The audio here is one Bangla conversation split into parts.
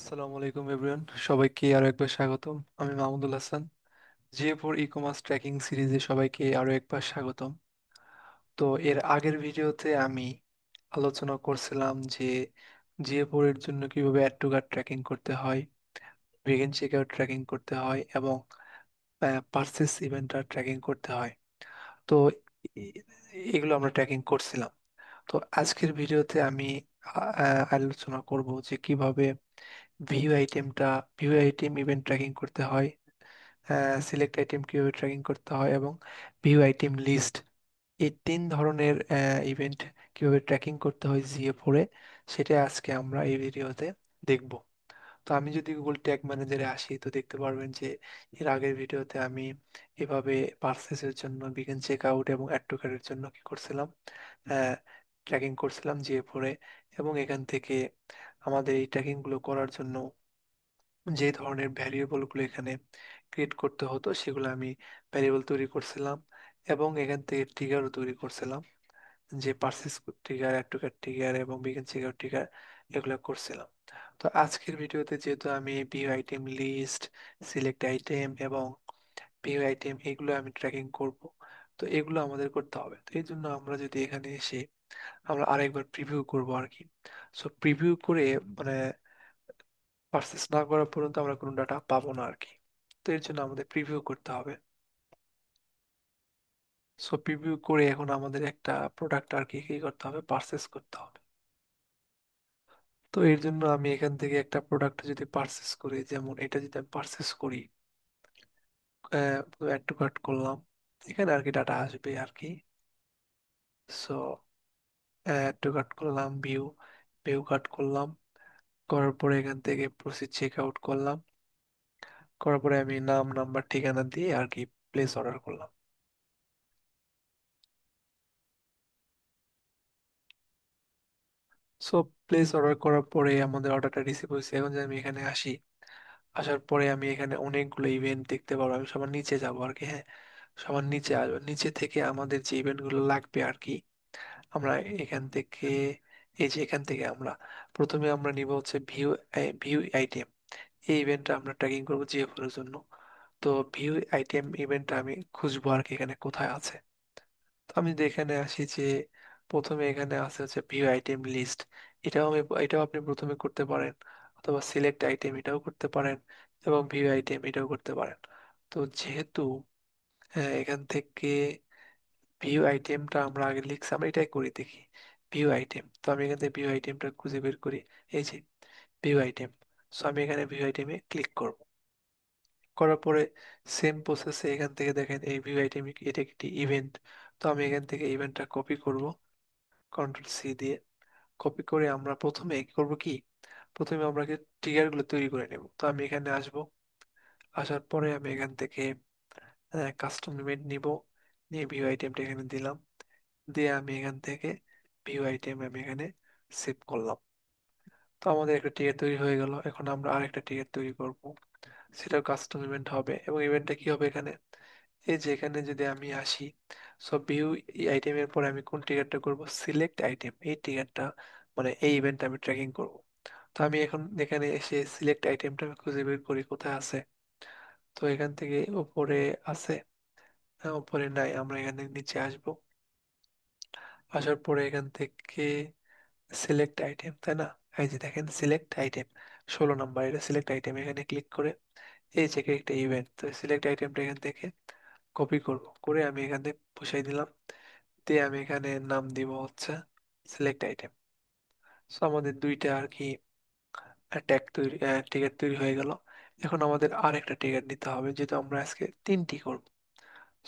আসসালামু আলাইকুম এভরিওয়ান, সবাইকে আরো একবার স্বাগতম। আমি Mahmudul Hasan. GA four e commerce tracking সিরিজে সবাইকে আরো একবার স্বাগতম। তো এর আগের ভিডিওতে আমি আলোচনা করছিলাম যে জিএ ফোর এর জন্য কিভাবে অ্যাড টু কার্ট ট্র্যাকিং করতে হয়, বিগিন চেকআউট ট্র্যাকিং করতে হয় এবং পারচেস ইভেন্টটা ট্র্যাকিং করতে হয়। তো এ- এগুলো আমরা ট্র্যাকিং করছিলাম। তো আজকের ভিডিওতে আমি আলোচনা করব যে কিভাবে ভিউ আইটেমটা ভিউ আইটেম ইভেন্ট ট্র্যাকিং করতে হয়, সিলেক্ট আইটেম কিভাবে ট্র্যাকিং করতে হয় এবং ভিউ আইটেম লিস্ট, এই তিন ধরনের ইভেন্ট কিভাবে ট্র্যাকিং করতে হয় জিএ ফোরে, সেটা আজকে আমরা এই ভিডিওতে দেখব। তো আমি যদি গুগল ট্যাগ ম্যানেজারে আসি তো দেখতে পারবেন যে এর আগের ভিডিওতে আমি এভাবে পার্সেসের জন্য, বিগিন চেক আউট এবং অ্যাড টু কার্টের জন্য কি করছিলাম, ট্র্যাকিং করছিলাম জিএ ফোরে। এবং এখান থেকে আমাদের এই ট্র্যাকিং গুলো করার জন্য যে ধরনের ভ্যারিয়েবল গুলো এখানে ক্রিয়েট করতে হতো সেগুলো আমি ভ্যারিয়েবল তৈরি করছিলাম এবং এখান থেকে ট্রিগারও তৈরি করছিলাম, যে purchase trigger, add to cart trigger এবং বিগিন চেকআউট ট্রিগার, এগুলো করছিলাম। তো আজকের ভিডিওতে যেহেতু আমি view item list, select item এবং ভিউ আইটেম এগুলো আমি ট্র্যাকিং করব, তো এগুলো আমাদের করতে হবে। তো এই জন্য আমরা যদি এখানে এসে আমরা আরেকবার প্রিভিউ করব আর কি। সো প্রিভিউ করে মানে পারচেস না করা পর্যন্ত আমরা কোনো ডাটা পাবো না আর কি। তো এর জন্য আমাদের প্রিভিউ করতে হবে। সো প্রিভিউ করে এখন আমাদের একটা প্রোডাক্ট আর কি কি করতে হবে, পারচেস করতে হবে। তো এর জন্য আমি এখান থেকে একটা প্রোডাক্ট যদি পারচেস করি, যেমন এটা যদি আমি পারচেস করি, অ্যাড টু কার্ট করলাম, এখানে আর কি ডাটা আসবে আর কি। সো অ্যাড টু কার্ট করলাম, ভিউ ভিউ কার্ট করলাম, করার পরে এখান থেকে প্রসিড চেক আউট করলাম, করার পরে আমি নাম, নাম্বার, ঠিকানা দিয়ে আর কি প্লেস অর্ডার করলাম। সো প্লেস অর্ডার করার পরে আমাদের অর্ডারটা রিসিভ হয়েছে। এখন যদি আমি এখানে আসি, আসার পরে আমি এখানে অনেকগুলো ইভেন্ট দেখতে পারবো। আমি সবার নিচে যাবো আর কি, হ্যাঁ, সবার নিচে আসবো। নিচে থেকে আমাদের যে ইভেন্ট গুলো লাগবে আর কি, আমরা এখান থেকে, এই যে এখান থেকে আমরা প্রথমে আমরা নিব হচ্ছে ভিউ ভিউ আইটেম। এই ইভেন্টটা আমরা ট্র্যাকিং করবো জিএফএল এর জন্য। তো ভিউ আইটেম ইভেন্টটা আমি খুঁজবো আর কি এখানে কোথায় আছে। তো আমি যদি এখানে আসি যে প্রথমে এখানে আছে হচ্ছে ভিউ আইটেম লিস্ট, এটাও আপনি প্রথমে করতে পারেন, অথবা সিলেক্ট আইটেম এটাও করতে পারেন এবং ভিউ আইটেম এটাও করতে পারেন। তো যেহেতু এখান থেকে ভিউ আইটেমটা আমরা আগে লিখছি, আমরা এটাই করি দেখি। ভিউ আইটেম, তো আমি এখান থেকে ভিউ আইটেমটা খুঁজে বের করি, এই যে ভিউ আইটেম। সো আমি এখানে ভিউ আইটেমে ক্লিক করব, করার পরে সেম প্রসেসে এখান থেকে দেখেন এই ভিউ আইটেম, এটা একটি ইভেন্ট। তো আমি এখান থেকে ইভেন্টটা কপি করব, কন্ট্রোল সি দিয়ে। কপি করে আমরা প্রথমে কি করব কি, প্রথমে আমরা ট্রিগার গুলো তৈরি করে নেব। তো আমি এখানে আসব, আসার পরে আমি এখান থেকে কাস্টম ইভেন্ট নিব, নিয়ে ভিউ আইটেমটা এখানে দিলাম, দিয়ে আমি এখান থেকে ভিউ আইটেম আমি এখানে সেভ করলাম। তো আমাদের একটা টিয়ার তৈরি হয়ে গেল। এখন আমরা আরেকটা টিয়ার তৈরি করব, সেটাও কাস্টম ইভেন্ট হবে। এবং ইভেন্টটা কি হবে এখানে, এই যে এখানে যদি আমি আসি, সব ভিউ আইটেমের পরে আমি কোন ট্রিগারটা করব, সিলেক্ট আইটেম, এই ট্রিগারটা মানে এই ইভেন্টটা আমি ট্র্যাকিং করব। তো আমি এখন এখানে এসে সিলেক্ট আইটেমটা আমি খুঁজে বের করি কোথায় আছে। তো এখান থেকে উপরে আছে, হ্যাঁ, উপরে নাই, আমরা এখানে নিচে আসব। আসার পরে এখান থেকে সিলেক্ট আইটেম, তাই না, এই যে দেখেন সিলেক্ট আইটেম 16 নম্বর, এটা সিলেক্ট আইটেম, এখানে ক্লিক করে এই যে একটা ইভেন্ট, তো সিলেক্ট আইটেমটা এখান থেকে কপি করব, করে আমি এখান থেকে বসাই দিলাম, দিয়ে আমি এখানে নাম দিব হচ্ছে সিলেক্ট আইটেম। সো আমাদের দুইটা আর কি ট্যাগ তৈরি, টিকেট তৈরি হয়ে গেল। এখন আমাদের আর একটা টিকেট নিতে হবে, যেহেতু আমরা আজকে তিনটি করব।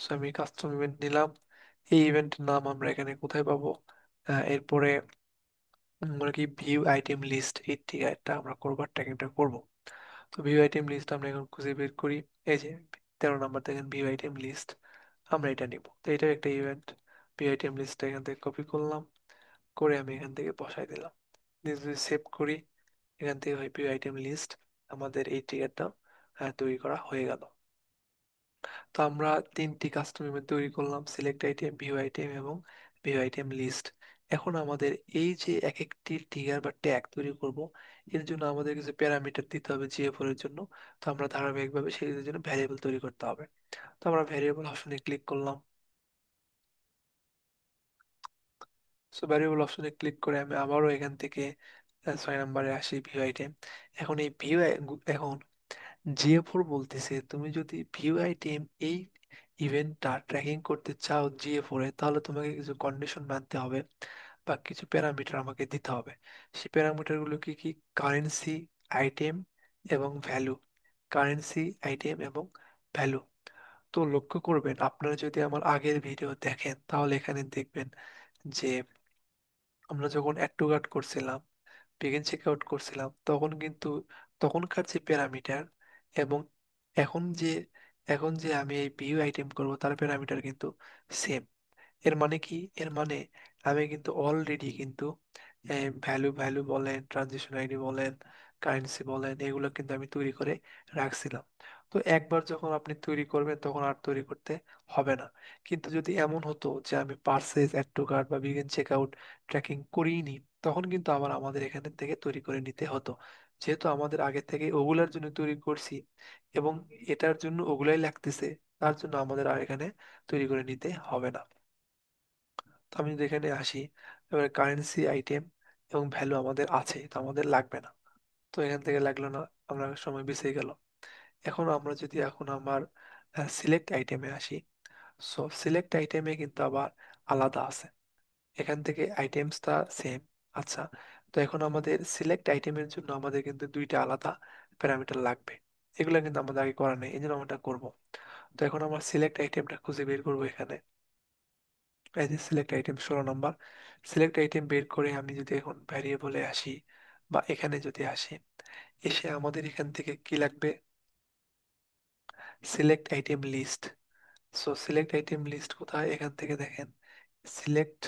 সো আমি কাস্টম ইভেন্ট নিলাম। এই ইভেন্টের নাম আমরা এখানে কোথায় পাবো, এরপরে আমরা কি ভিউ আইটেম লিস্ট, এই টিকেটটা আমরা করবার ট্র্যাকিংটা করব। তো ভিউ আইটেম লিস্ট আমরা এখন খুঁজে বের করি, এই যে 13 নম্বর দেখেন ভিউ আইটেম লিস্ট, আমরা এটা নিব। তো এটাও একটা ইভেন্ট। ভিউ আইটেম লিস্টটা এখান থেকে কপি করলাম, করে আমি এখান থেকে বসাই দিলাম, দিয়ে যদি সেভ করি, এখান থেকে হয় ভিউ আইটেম লিস্ট, আমাদের এই ট্রিগারটা তৈরি করা হয়ে গেল। তো আমরা তিনটি কাস্টম ইভেন্ট তৈরি করলাম, সিলেক্ট আইটেম, ভিউ আইটেম এবং ভিউ আইটেম লিস্ট। এখন আমাদের এই যে এক একটি ট্রিগার বা ট্যাগ তৈরি করব, এর জন্য আমাদের কিছু প্যারামিটার দিতে হবে জিএফওর এর জন্য। তো আমরা ধারাবাহিকভাবে সেগুলোর জন্য ভ্যারিয়েবল তৈরি করতে হবে। তো আমরা ভ্যারিয়েবল অপশনে ক্লিক করলাম। সো ভ্যারিয়েবল অপশনে ক্লিক করে আমি আবারও এখান থেকে 6 নম্বরে আসি, ভিউ আইটেম। এখন এই ভিউ, এখন জিএফোর বলতেছে তুমি যদি ভিউ আইটেম এই ইভেন্টটা ট্র্যাকিং করতে চাও জিএফোর এ, তাহলে তোমাকে কিছু কন্ডিশন মানতে হবে বা কিছু প্যারামিটার আমাকে দিতে হবে। সেই প্যারামিটার গুলো কি কি? কারেন্সি, আইটেম এবং ভ্যালু। কারেন্সি, আইটেম এবং ভ্যালু। তো লক্ষ্য করবেন, আপনারা যদি আমার আগের ভিডিও দেখেন তাহলে এখানে দেখবেন যে আমরা যখন অ্যাড টু কার্ট করছিলাম, বিগিন চেক আউট করছিলাম, তখন কিন্তু তখনকার যে প্যারামিটার এবং এখন যে এখন যে আমি এই ভিউ আইটেম করব তার প্যারামিটার কিন্তু সেম। এর মানে কি? এর মানে আমি কিন্তু অলরেডি কিন্তু ভ্যালু ভ্যালু বলেন, ট্রানজিশন আইডি বলেন, কারেন্সি বলেন, এগুলো কিন্তু আমি তৈরি করে রাখছিলাম। তো একবার যখন আপনি তৈরি করবেন তখন আর তৈরি করতে হবে না। কিন্তু যদি এমন হতো যে আমি পার্সেস, অ্যাড টু কার্ট বা বিগিন চেক আউট ট্র্যাকিং করিনি, তখন কিন্তু আবার আমাদের এখান থেকে তৈরি করে নিতে হতো। যেহেতু আমাদের আগে থেকে ওগুলার জন্য তৈরি করছি এবং এটার জন্য ওগুলাই লাগতেছে, তার জন্য আমাদের আর এখানে তৈরি করে নিতে হবে না। তো আমি যদি এখানে আসি, এবারে কারেন্সি, আইটেম এবং ভ্যালু আমাদের আছে, তো আমাদের লাগবে না। তো এখান থেকে লাগলো না, আমরা সময় বেঁচে গেল। এখন আমরা যদি এখন আমার সিলেক্ট আইটেমে আসি, সো সিলেক্ট আইটেমে কিন্তু আবার আলাদা আছে। এখান থেকে আইটেমসটা সেম। আচ্ছা, তো এখন আমাদের সিলেক্ট আইটেমের জন্য আমাদের কিন্তু দুইটা আলাদা প্যারামিটার লাগবে। এগুলো কিন্তু আমাদের আগে করা নেই, এই জন্য আমরা এটা করবো। তো এখন আমার সিলেক্ট আইটেমটা খুঁজে বের করবো এখানে। এই যে সিলেক্ট আইটেম 16 নম্বর। সিলেক্ট আইটেম বের করে আমি যদি এখন ভ্যারিয়েবলে আসি বা এখানে যদি আসি, এসে আমাদের এখান থেকে কি লাগবে? Select item list. So select item list কোথায়? এখান থেকে দেখেন, select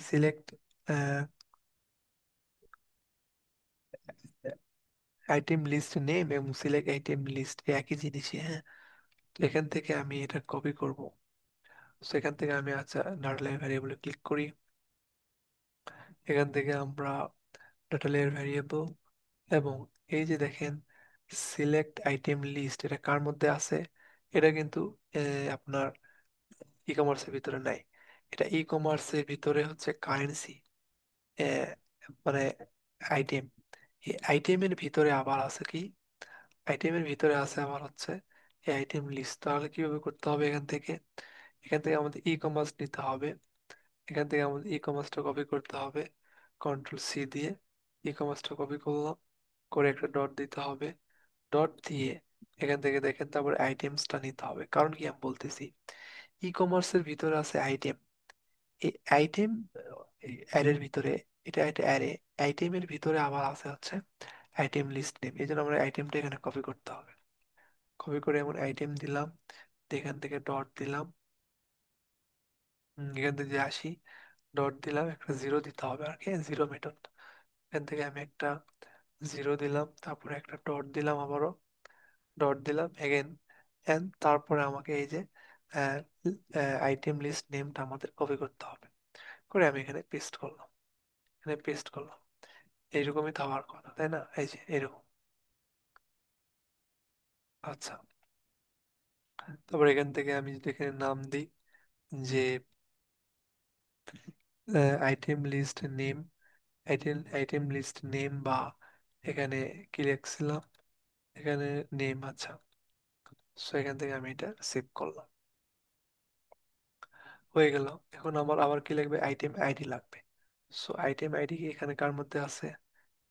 select item list name এবং সিলেক্ট আইটেম লিস্ট একই জিনিসই, হ্যাঁ। তো এখান থেকে আমি এটা কপি করব। সেখান থেকে আমি আচ্ছা ডাটা লেয়ার ভ্যারিয়েবলে ক্লিক করি। এখান থেকে আমরা ডাটা লেয়ার ভ্যারিয়েবল এবং এই যে দেখেন সিলেক্ট আইটেম লিস্ট, এটা কার মধ্যে আছে? এটা কিন্তু আপনার ই কমার্সের ভিতরে নাই। এটা ই কমার্সের ভিতরে হচ্ছে কারেন্সি, মানে আইটেম। এই আইটেমের ভিতরে আবার আছে কি? আইটেমের ভিতরে আছে আবার হচ্ছে এই আইটেম লিস্ট। তাহলে কিভাবে করতে হবে? এখান থেকে আমাদের ই কমার্স নিতে হবে। এখান থেকে আমাদের ই কমার্সটা কপি করতে হবে, কন্ট্রোল সি দিয়ে ই কমার্সটা কপি করলাম, করে একটা ডট দিতে হবে। ডট দিয়ে এখান থেকে দেখেন তারপর আইটেমসটা নিতে হবে। কারণ কি আমি বলতেছি, ই কমার্সের ভিতরে আছে আইটেম। এই আইটেম অ্যারের ভিতরে, এটা একটা অ্যারে, আইটেমের ভিতরে আবার আছে হচ্ছে আইটেম লিস্ট নেম। এই জন্য আমরা আইটেমটা এখানে কপি করতে হবে। কপি করে এমন আইটেম দিলাম, এখান থেকে ডট দিলাম। এখান থেকে যে আসি, ডট দিলাম, একটা জিরো দিতে হবে আর কি, জিরো মেথড। এখান থেকে আমি একটা জিরো দিলাম, তারপরে একটা ডট দিলাম, আবারও ডট দিলাম এগেন। এন্ড তারপরে আমাকে এই যে আইটেম লিস্ট নেমটা আমাদের কপি করতে হবে। করে আমি এখানে পেস্ট করলাম, এখানে পেস্ট করলাম। এইরকমই তো হওয়ার কথা, তাই না? এই যে এরকম। আচ্ছা, তারপর এখান থেকে আমি যদি এখানে নাম দিই যে item list name, item list name বা এখানে কি লিখছিলাম, এখানে নেম। আচ্ছা, সো এখান থেকে আমি এটা সেভ করলাম, হয়ে গেল। এখন আমার আবার কি লাগবে? আইটেম আইডি লাগবে। সো আইটেম আইডি এখানে কার মধ্যে আছে?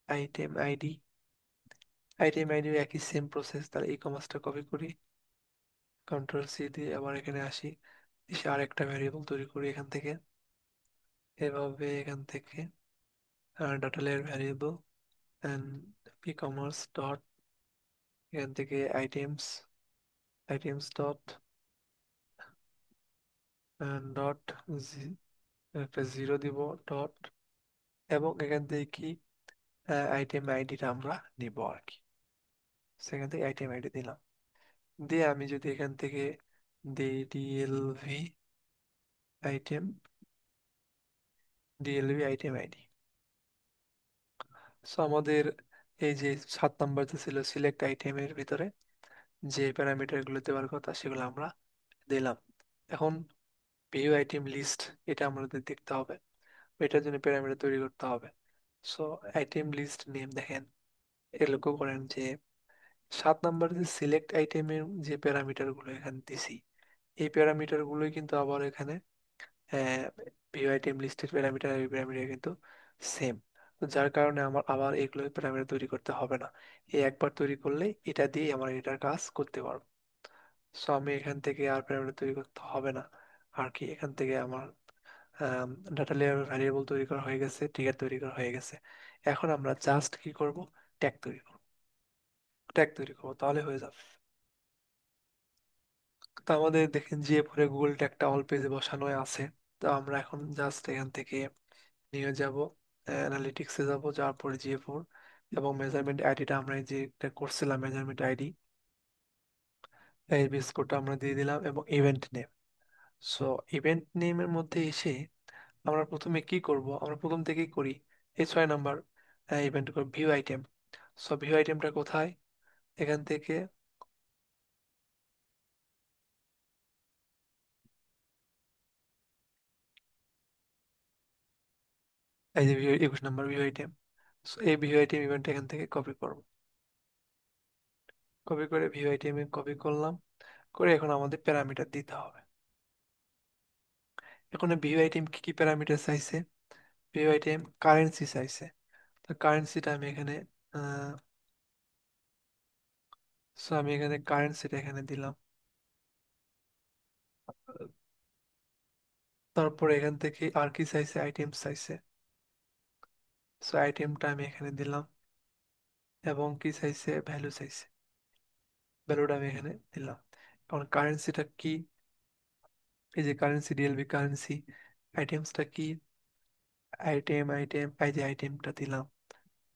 Item ID. আইটেম আইডি একই সেম প্রসেস, তাহলে ই কমার্সটা কপি করি, কন্ট্রোল সি দিয়ে আবার এখানে আসি, এসে আরেকটা ভ্যারিয়েবল তৈরি করি এখান থেকে। এভাবে এখান থেকে data layer variable and ecommerce dot, এখান থেকে আইটেমস, আইটেমস ডট ডট একটা জিরো দিব, ডট, এবং এখান থেকে কি আইটেম আইডিটা আমরা নিব আর কি। সেখান থেকে আইটেম আইডি দিলাম, দিয়ে আমি যদি এখান থেকে দিই DLV item, DLB item ID. So আমাদের এই যে 7 নাম্বার যে ছিল সিলেক্ট আইটেমের ভিতরে যে প্যারামিটার গুলো দেওয়ার কথা সেগুলো আমরা দিলাম। এখন ভিউ আইটেম লিস্ট, এটা আমাদের দেখতে হবে, এটার জন্য প্যারামিটার তৈরি করতে হবে। সো আইটেম লিস্ট নেম দেখেন, এ লক্ষ্য করেন যে 7 নাম্বার যে সিলেক্ট আইটেমের যে প্যারামিটার গুলো এখানে দিছি, এই প্যারামিটার গুলোই কিন্তু আবার এখানে ভিউ আইটেম লিস্টের প্যারামিটার এই প্যারামিটার কিন্তু সেম। তো যার কারণে আমার আবার এগুলো প্যারামিটার তৈরি করতে হবে না, এই একবার তৈরি করলে এটা দিয়ে আমার এটার কাজ করতে পারবো। সো আমি এখান থেকে আর প্যারামিটার তৈরি করতে হবে না আর কি। এখান থেকে আমার ডাটা লেয়ার ভ্যারিয়েবল তৈরি করা হয়ে গেছে, ট্রিগার তৈরি করা হয়ে গেছে। এখন আমরা জাস্ট কি করব, ট্যাগ তৈরি করব। ট্যাগ তৈরি করবো তাহলে হয়ে যাবে। তো আমাদের দেখেন যে পরে গুগল ট্যাগটা অল পেজে বসানো আছে। তো আমরা এখন জাস্ট এখান থেকে নিয়ে যাব, অ্যানালিটিক্সে যাব, যাওয়ার পরে GA4 এবং মেজারমেন্ট আইডিটা আমরা এই যে একটা করছিলাম মেজারমেন্ট আইডি, এই বিস্কুটটা আমরা দিয়ে দিলাম এবং ইভেন্ট নেম। সো ইভেন্ট নেমের মধ্যে এসে আমরা প্রথমে কি করব, আমরা প্রথম থেকেই করি এই 6 নাম্বার ইভেন্ট করব ভিউ আইটেম। সো ভিউ আইটেমটা কোথায়, এখান থেকে এই যে view 21 number view item. So এই ভিউ আইটেম ইভেন্ট এখান থেকে কপি করব, কপি করে ভিউ আইটেমে কপি করলাম, করে এখন আমাদের প্যারামিটার দিতে হবে। এখন ভিউ আইটেম কি কি প্যারামিটার চাইছে, ভিউ আইটেম কারেন্সি চাইছে। তো কারেন্সিটা আমি এখানে সো আমি এখানে কারেন্সিটা এখানে দিলাম। তারপরে এখান থেকে আর কি চাইছে, আইটেম চাইছে। সো আইটেমটা আমি এখানে দিলাম এবং কি চাইছে, ভ্যালু চাইছে, ভ্যালুটা আমি এখানে দিলাম। এখন কারেন্সিটা কি, এই যে কারেন্সি ডিএলবি কারেন্সি, আইটেমসটা কি, আইটেম এই যে আইটেমটা দিলাম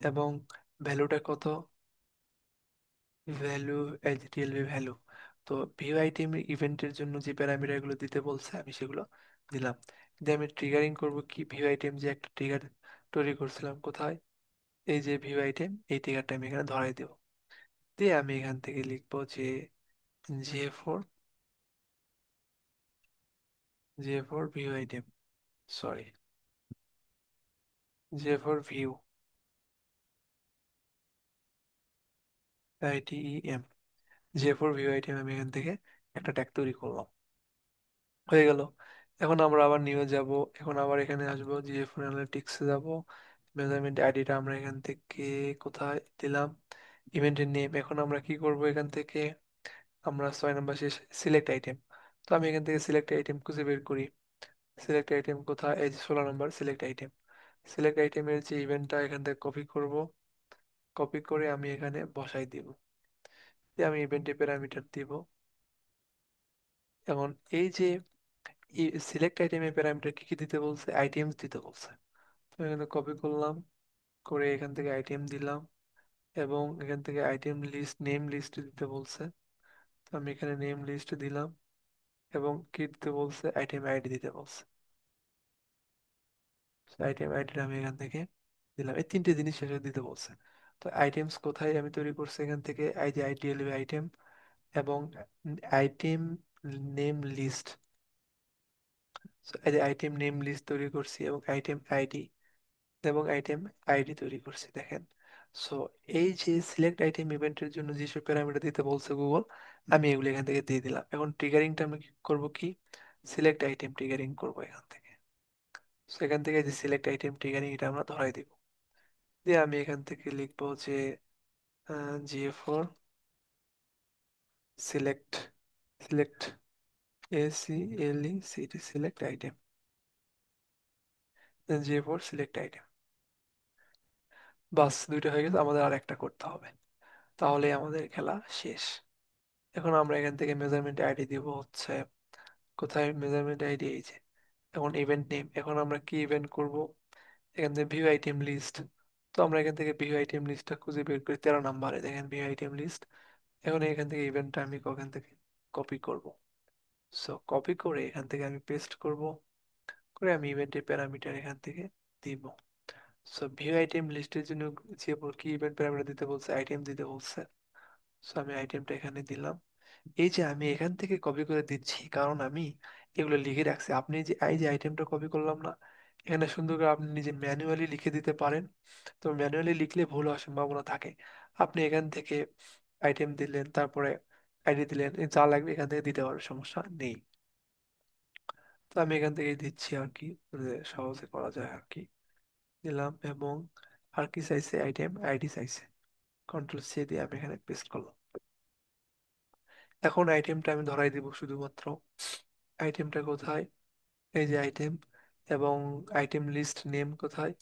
এবং ভ্যালুটা কত, ভ্যালু এই যে ডিএলবি ভ্যালু। তো ভিউ আইটেম ইভেন্টের জন্য যে প্যারামিটার গুলো দিতে বলছে আমি সেগুলো দিলাম। দিয়ে আমি ট্রিগারিং করব কি, ভিউ আইটেম যে একটা ট্রিগার তৈরি করছিলাম কোথায়, এই যে ভিউ আইটেম, এই ট্রিগারটা আমি এখানে ধরাই দেব। দিয়ে আমি এখান থেকে লিখবো যে GA4, GA4 view item, sorry GA4 view ITM, GA4 view item আমি এখান থেকে একটা ট্যাগ তৈরি করলাম, হয়ে গেল। এখন আমরা আবার নিয়ে যাব, এখন আবার এখানে আসবো, GA4 অ্যানালিটিক্সে যাব, মেজারমেন্ট আইডিটা আমরা এখান থেকে কোথায় দিলাম, ইভেন্টের নেম। এখন আমরা কি করব, এখান থেকে আমরা 6 নাম্বার শেষ সিলেক্ট আইটেম। তো আমি এখান থেকে সিলেক্ট আইটেম খুঁজে বের করি, সিলেক্ট আইটেম কোথায়, এই যে 16 নাম্বার সিলেক্ট আইটেম। সিলেক্ট আইটেমের যে ইভেন্টটা এখান থেকে কপি করব, কপি করে আমি এখানে বসাই দিব, দিয়ে আমি ইভেন্টে প্যারামিটার দিব। এখন এই যে সিলেক্ট আইটেমের প্যারামিটার কি কি দিতে বলছে, আইটেমস দিতে বলছে। তো এখানে কপি করলাম, করে এখান থেকে আইটেম দিলাম এবং এখান থেকে আইটেম লিস্ট নেম লিস্ট দিতে বলছে। তো আমি এখানে নেম লিস্ট দিলাম এবং কি দিতে বলছে, আইটেম আইডি দিতে বলছে। আইটেম আইডিটা আমি এখান থেকে দিলাম, এই তিনটে জিনিস শেষে দিতে বলছে। তো আইটেমস কোথায় আমি তৈরি করছি, এখান থেকে এই যে আইডিএল আইটেম এবং আইটেম নেম লিস্ট। এই যে আইটেম নেম লিস্ট তৈরি করছি এবং আইটেম আইডি এবং আইটেম আইডি তৈরি করছি দেখেন। সো এই যে সিলেক্ট আইটেম ইভেন্টের জন্য যেসব প্যারামিটার দিতে বলছে গুগল, আমি এগুলো এখান থেকে দিয়ে দিলাম। এখন ট্রিগারিংটা আমি করব কি, সিলেক্ট আইটেম ট্রিগারিং করব এখান থেকে। সো এখান থেকে যে সিলেক্ট আইটেম ট্রিগারিং এটা আমরা ধরাই দিব। দিয়ে আমি এখান থেকে লিখবো যে GA4 select, select ACLECT select item, GA4 select item. বাস দুইটা হয়ে গেছে, আমাদের আর একটা করতে হবে, তাহলে আমাদের খেলা শেষ। এখন আমরা এখান থেকে মেজারমেন্ট আইডি দিব হচ্ছে কোথায়, মেজারমেন্ট আইডি এই যে। এখন ইভেন্ট নেম, এখন আমরা কি ইভেন্ট করব, এখান থেকে ভিউ আইটেম লিস্ট। তো আমরা এখান থেকে ভিউ আইটেম লিস্টটা খুঁজে বের করি, 13 নাম্বারে দেখেন ভিউ আইটেম লিস্ট। এখন এখান থেকে ইভেন্টটা আমি ওখান থেকে কপি করব। সো কপি করে এখান থেকে আমি পেস্ট করব, করে আমি ইভেন্টের প্যারামিটার এখান থেকে দিব। সো ভিউ আইটেম লিস্টের জন্য যে কি ইভেন্ট প্যারামিটার দিতে বলছে, আইটেম দিতে বলছে। সো আমি আইটেমটা এখানে দিলাম। এই যে আমি এখান থেকে কপি করে দিচ্ছি কারণ আমি এগুলো লিখে রাখছি। আপনি যে এই যে আইটেমটা কপি করলাম না, এখানে সুন্দর করে আপনি নিজে ম্যানুয়ালি লিখে দিতে পারেন। তো ম্যানুয়ালি লিখলে ভুল হওয়ার সম্ভাবনা থাকে। আপনি এখান থেকে আইটেম দিলেন, তারপরে আইডি দিলেন, যা লাগবে এখান থেকে দিতে পারবে, সমস্যা নেই। তো আমি এখান থেকে দিচ্ছি আর কি, যে সহজে করা যায় আর কি। দিলাম, এবং আর কি চাইছে, আইটেম আইডি চাইছে। কন্ট্রোল C দিয়ে আমি এখানে পেস্ট করলাম। এখন আইটেমটা আমি ধরাই দিব শুধুমাত্র। আইটেমটা কোথায়? এই যে আইটেম, এবং আইটেম লিস্ট নেম কোথায়?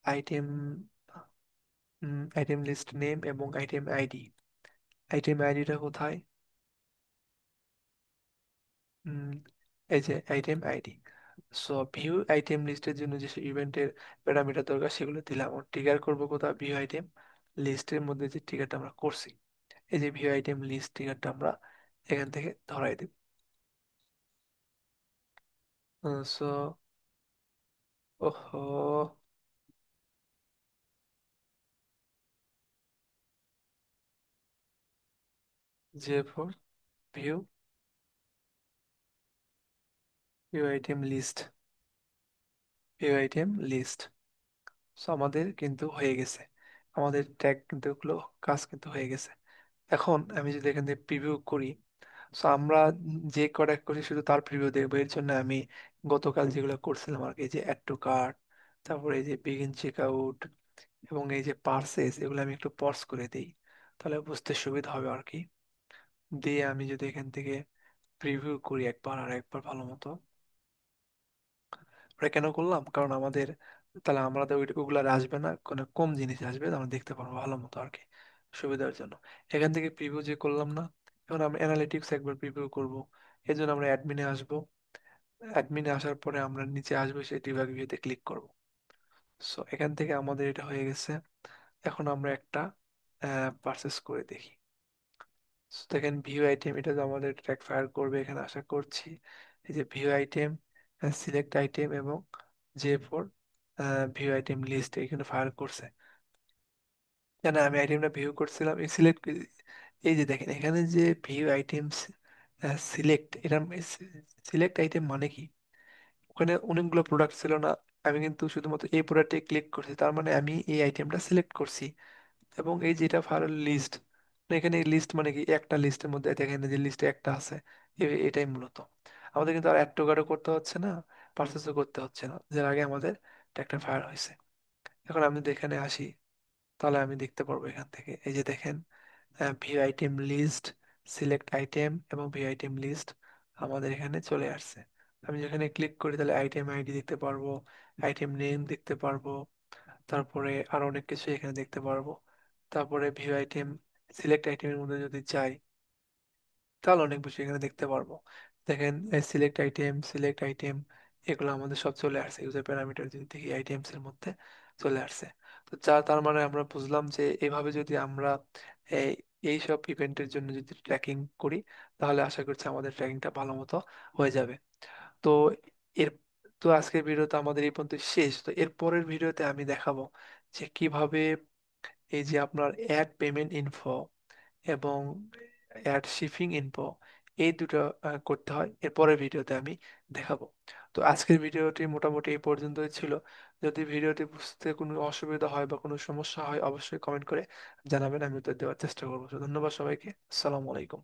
আইটেম আইটেম লিস্ট নেম এবং আইটেম আইডি। আইটেম আইডিটা কোথায়? উম, এই যে item ID. So view item লিস্টের জন্য যে ইভেন্টের প্যারামিটার দরকার সেগুলো দিলাম। ট্রিগার করবো কোথায়? ভিউ আইটেম লিস্টের মধ্যে যে ট্রিগারটা আমরা করছি, এই যে ভিউ আইটেম লিস্ট ট্রিগারটা আমরা এখান থেকে ধরাই দেব। সো ওহো, যে for view view item list, view item list. So আমাদের কিন্তু হয়ে গেছে, আমাদের ট্যাগ কিন্তু ওগুলো কাজ কিন্তু হয়ে গেছে। এখন আমি যদি এখান থেকে প্রিভিউ করি, সো আমরা যে কটা করছি শুধু তার প্রিভিউ দেখবো। এর জন্য আমি গতকাল যেগুলো করছিলাম আর কি, এই যে অ্যাড টু কার্ট, তারপরে এই যে বিগিন চেক আউট, এবং এই যে পার্সেস, এগুলো আমি একটু পজ করে দিই, তাহলে বুঝতে সুবিধা হবে আর কি। দিয়ে আমি যদি এখান থেকে প্রিভিউ করি একবার আর একবার ভালো মতো। ওটা কেন করলাম? কারণ আমাদের, তাহলে আমাদের ওগুলো আর আসবে না, কোনো কম জিনিস আসবে, আমরা দেখতে পারবো ভালো মতো আর কি, সুবিধার জন্য। এখান থেকে প্রিভিউ যে করলাম না, এখন আমরা অ্যানালিটিক্স একবার প্রিভিউ করব। এই জন্য আমরা অ্যাডমিনে আসবো। অ্যাডমিনে আসার পরে আমরা নিচে আসবো, সেই ডিবাগ ভিউতে ক্লিক করব। সো এখান থেকে আমাদের এটা হয়ে গেছে। এখন আমরা একটা পারচেস করে দেখি। So দেখেন ভিউ আইটেম, এটা তো আমাদের ট্র্যাক ফায়ার করবে এখানে আশা করছি। এই যে ভিউ আইটেম, সিলেক্ট আইটেম, এবং যে ফর ভিউ আইটেম লিস্ট, এখানে ফায়ার করছে। জানা আমি আইটেমটা ভিউ করছিলাম, এই সিলেক্ট, এই যে দেখেন এখানে যে ভিউ আইটেমস সিলেক্ট, এটা সিলেক্ট আইটেম মানে কি? ওখানে অনেকগুলো প্রোডাক্ট ছিল না, আমি কিন্তু শুধুমাত্র এই প্রোডাক্টে ক্লিক করছি, তার মানে আমি এই আইটেমটা সিলেক্ট করছি। এবং এই যেটা ফাইল লিস্ট, এখানে লিস্ট মানে কি, একটা লিস্টের মধ্যে দেখেন যে লিস্টে একটা আছে। এটাই মূলত আমাদের, কিন্তু আর অ্যাড টু কার্টও করতে হচ্ছে না, পারচেসও করতে হচ্ছে না, যার আগে আমাদের একটা ফায়ার হয়েছে। এখন আমি যদি এখানে আসি, তাহলে আমি দেখতে পারবো এখান থেকে, এই যে দেখেন view item list, select item এবং ভিউ আইটেম লিস্ট আমাদের এখানে চলে আসছে। আমি যেখানে ক্লিক করি তাহলে আইটেম আইডি দেখতে পারবো, আইটেম নেম দেখতে পারবো, তারপরে আরো অনেক কিছু এখানে দেখতে পারবো। তারপরে ভিউ আইটেম, সিলেক্ট আইটেমের মধ্যে যদি যাই, তাহলে অনেক বেশি এখানে দেখতে পারবো। দেখেন সিলেক্ট আইটেম, এগুলো আমাদের সব চলে আসছে। ইউজার প্যারামিটার যদি দেখি আইটেমস এর মধ্যে চলে আসছে। তো তার মানে আমরা বুঝলাম যে এইভাবে যদি আমরা এই এই সব ইভেন্টের জন্য যদি ট্র্যাকিং করি, তাহলে আশা করছি আমাদের ট্র্যাকিংটা ভালো মতো হয়ে যাবে। তো এর তো আজকের ভিডিওতে আমাদের এই পর্যন্ত শেষ। তো এর পরের ভিডিওতে আমি দেখাবো যে কিভাবে এই যে আপনার অ্যাড পেমেন্ট ইনফো এবং অ্যাড শিপিং ইনফো, এই দুটো করতে হয়, এর পরের ভিডিওতে আমি দেখাবো। তো আজকের ভিডিওটি মোটামুটি এই পর্যন্তই ছিল। যদি ভিডিওটি বুঝতে কোনো অসুবিধা হয় বা কোনো সমস্যা হয়, অবশ্যই কমেন্ট করে জানাবেন, আমি উত্তর দেওয়ার চেষ্টা করবো। তো ধন্যবাদ সবাইকে, আসসালামু আলাইকুম।